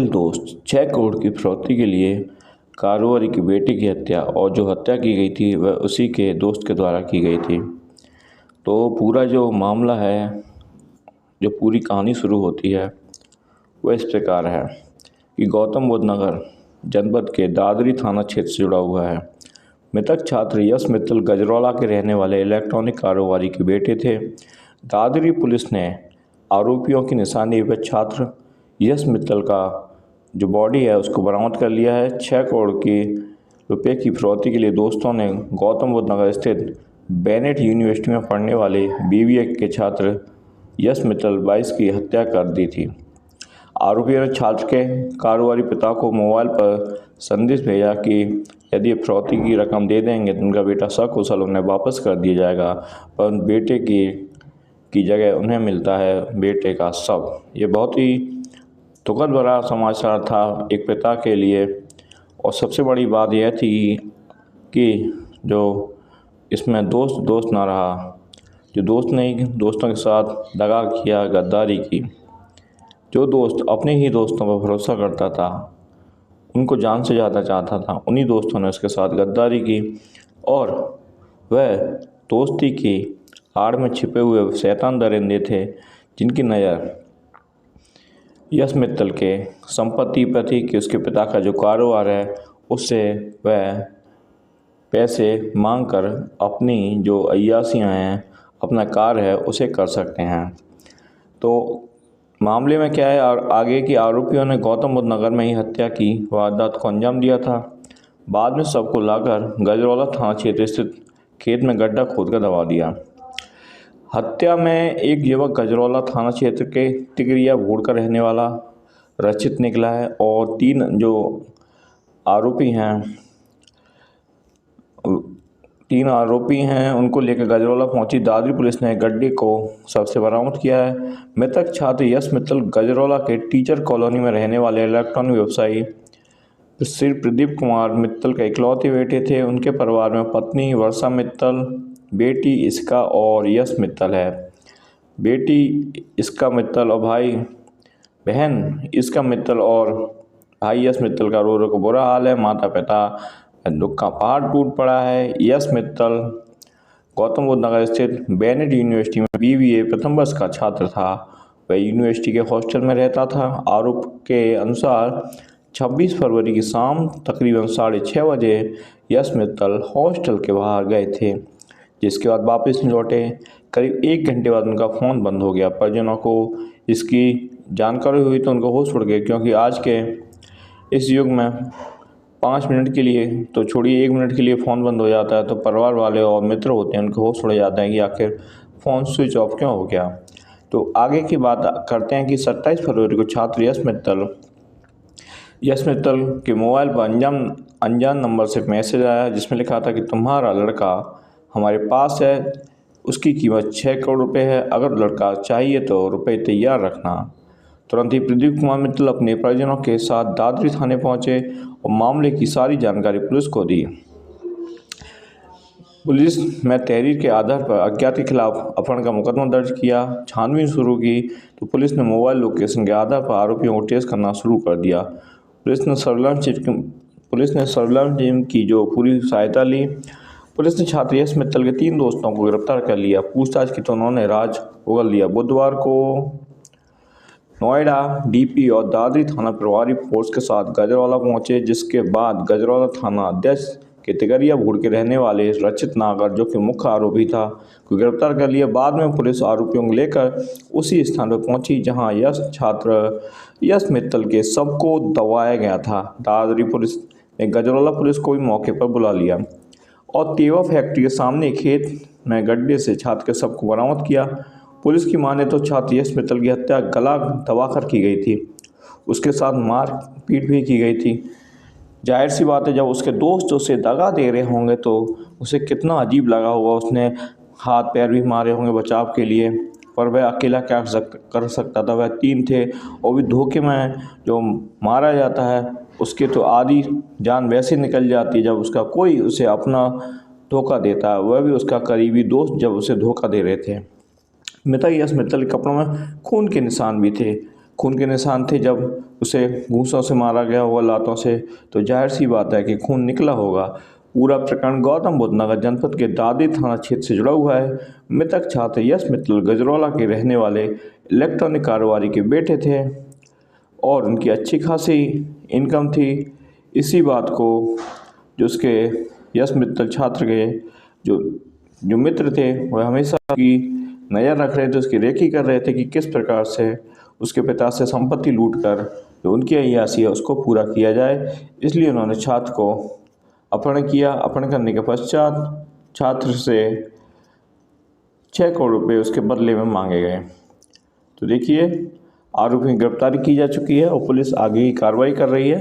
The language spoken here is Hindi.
कातिल दोस्त 6 करोड़ की फिरौती के लिए कारोबारी की बेटी की हत्या, और जो हत्या की गई थी वह उसी के दोस्त के द्वारा की गई थी। तो पूरा जो मामला है, जो पूरी कहानी शुरू होती है वह इस प्रकार है कि गौतम बुद्ध नगर जनपद के दादरी थाना क्षेत्र से जुड़ा हुआ है। मृतक छात्र यश मित्तल गजरौला के रहने वाले इलेक्ट्रॉनिक कारोबारी के बेटे थे। दादरी पुलिस ने आरोपियों की निशानी पर छात्र यश मित्तल का जो बॉडी है उसको बरामद कर लिया है। 6 करोड़ की रुपए की फिरौती के लिए दोस्तों ने गौतम बुद्ध नगर स्थित बेनेट यूनिवर्सिटी में पढ़ने वाले बीबीए के छात्र यश मित्तल 22 की हत्या कर दी थी। आरोपियों ने छात्र के कारोबारी पिता को मोबाइल पर संदेश भेजा कि यदि फिरौती की रकम दे देंगे तो उनका बेटा सकुशल उन्हें वापस कर दिया जाएगा, पर बेटे की जगह उन्हें मिलता है बेटे का शव। ये बहुत ही दुखद भरा समाचार था एक पिता के लिए। और सबसे बड़ी बात यह थी कि जो इसमें दोस्त ना रहा, जो दोस्त ने दोस्तों के साथ दगा किया, गद्दारी की। जो दोस्त अपने ही दोस्तों पर भरोसा करता था, उनको जान से ज़्यादा चाहता था, उन्हीं दोस्तों ने उसके साथ गद्दारी की। और वह दोस्ती की आड़ में छिपे हुए शैतान दरिंदे थे जिनकी नज़र यश मित्तल के संपत्ति पर थी कि उसके पिता का जो कारोबार है उससे वह पैसे मांगकर अपनी जो अय्यासियाँ हैं, अपना कार्य है उसे कर सकते हैं। तो मामले में क्या है, और आगे की आरोपियों ने गौतम बुद्ध नगर में ही हत्या की वारदात को अंजाम दिया था। बाद में सबको लाकर गजरौला थाना क्षेत्र स्थित खेत में गड्ढा खोदकर दबा दिया। हत्या में एक युवक गजरौला थाना क्षेत्र के टिकरिया भूड़ का रहने वाला रचित निकला है, और 3 जो आरोपी हैं उनको लेकर गजरौला पहुंची दादरी पुलिस ने गड्ढे को सबसे बरामद किया है। मृतक छात्र यश मित्तल गजरौला के टीचर कॉलोनी में रहने वाले इलेक्ट्रॉनिक व्यवसायी श्री प्रदीप कुमार मित्तल के इकलौते बेटे थे। उनके परिवार में पत्नी वर्षा मित्तल, बेटी इसका और यश मित्तल है। बेटी इसका मित्तल और बहन इसका मित्तल और भाई यश मित्तल का रो को बुरा हाल है। माता पिता दुख का पहाड़ टूट पड़ा है। यश मित्तल गौतम बुद्ध नगर स्थित बेनेट यूनिवर्सिटी में बीबीए प्रथम वर्ष का छात्र था। वह यूनिवर्सिटी के हॉस्टल में रहता था। आरोप के अनुसार 26 फरवरी की शाम तकरीबन 6:30 बजे यश मित्तल हॉस्टल के बाहर गए थे, जिसके बाद वापस लौटे। करीब 1 घंटे बाद उनका फ़ोन बंद हो गया। परिजनों को इसकी जानकारी हुई तो उनको होश उड़ गए, क्योंकि आज के इस युग में 5 मिनट के लिए तो छोड़िए, 1 मिनट के लिए फ़ोन बंद हो जाता है तो परिवार वाले और मित्र होते हैं उनको होश उड़ जाता है कि आखिर फ़ोन स्विच ऑफ क्यों हो गया। तो आगे की बात करते हैं कि 27 फरवरी को छात्र यश मित्तल के मोबाइल पर अनजान नंबर से मैसेज आया, जिसमें लिखा था कि तुम्हारा लड़का हमारे पास है, उसकी कीमत 6 करोड़ रुपए है, अगर लड़का चाहिए तो रुपए तैयार रखना। तुरंत ही प्रदीप कुमार मित्तल अपने परिजनों के साथ दादरी थाने पहुंचे और मामले की सारी जानकारी पुलिस को दी। पुलिस में तहरीर के आधार पर अज्ञात के खिलाफ अपहरण का मुकदमा दर्ज किया। छानबीन शुरू की तो पुलिस ने मोबाइल लोकेशन के आधार पर आरोपियों को ट्रेस करना शुरू कर दिया। पुलिस ने सर्विलांस टीम की जो पूरी सहायता ली। पुलिस ने छात्र यश मित्तल के 3 दोस्तों को गिरफ्तार कर लिया। पूछताछ की तो उन्होंने राज उगल दिया। बुधवार को नोएडा डीपी और दादरी थाना प्रभारी फोर्स के साथ गजरौला पहुंचे, जिसके बाद गजरौला थाना अध्यक्ष के तिगरिया भूड़ के रहने वाले रचित नागर, जो कि मुख्य आरोपी था, को गिरफ्तार कर लिया। बाद में पुलिस आरोपियों को लेकर उसी स्थान पर पहुंची जहां यश मित्तल के शव को दबाया गया था। दादरी पुलिस ने गजरौला पुलिस को भी मौके पर बुला लिया और तेवा फैक्ट्री के सामने खेत में गड्ढे से छात्र के शव को बरामद किया। पुलिस की माने तो छात्र यश मित्तल की हत्या गला दबाकर की गई थी, उसके साथ मार पीट भी की गई थी। जाहिर सी बात है, जब उसके दोस्त उसे दगा दे रहे होंगे तो उसे कितना अजीब लगा होगा। उसने हाथ पैर भी मारे होंगे बचाव के लिए, पर वह अकेला क्या कर सकता था। वह 3 थे और भी धोखे में जो मारा जाता है उसके तो आधी जान वैसे निकल जाती है जब उसका कोई उसे अपना धोखा देता है, वह भी उसका करीबी दोस्त जब उसे धोखा दे रहे थे। मृतक यश मित्तल के कपड़ों में खून के निशान भी थे। खून के निशान थे जब उसे घूंसों से मारा गया होगा, लातों से, तो जाहिर सी बात है कि खून निकला होगा। पूरा प्रकरण गौतम बुद्ध नगर जनपद के दादी थाना क्षेत्र से जुड़ा हुआ है। मृतक छात्र यश मित्तल गजरौला के रहने वाले इलेक्ट्रॉनिक कारोबारी के बेटे थे और उनकी अच्छी खासी इनकम थी। इसी बात को जो उसके यश मित्तल छात्र के जो जो मित्र थे वह हमेशा की नज़र रख रहे थे, उसकी रेकी कर रहे थे कि किस प्रकार से उसके पिता से संपत्ति लूटकर जो उनकी अय्यासी है उसको पूरा किया जाए। इसलिए उन्होंने छात्र को अपहरण किया। अपहरण करने के पश्चात छात्र से 6 करोड़ रुपये उसके बदले में मांगे गए। तो देखिए, आरोपी की गिरफ्तारी की जा चुकी है और पुलिस आगे की कार्रवाई कर रही है।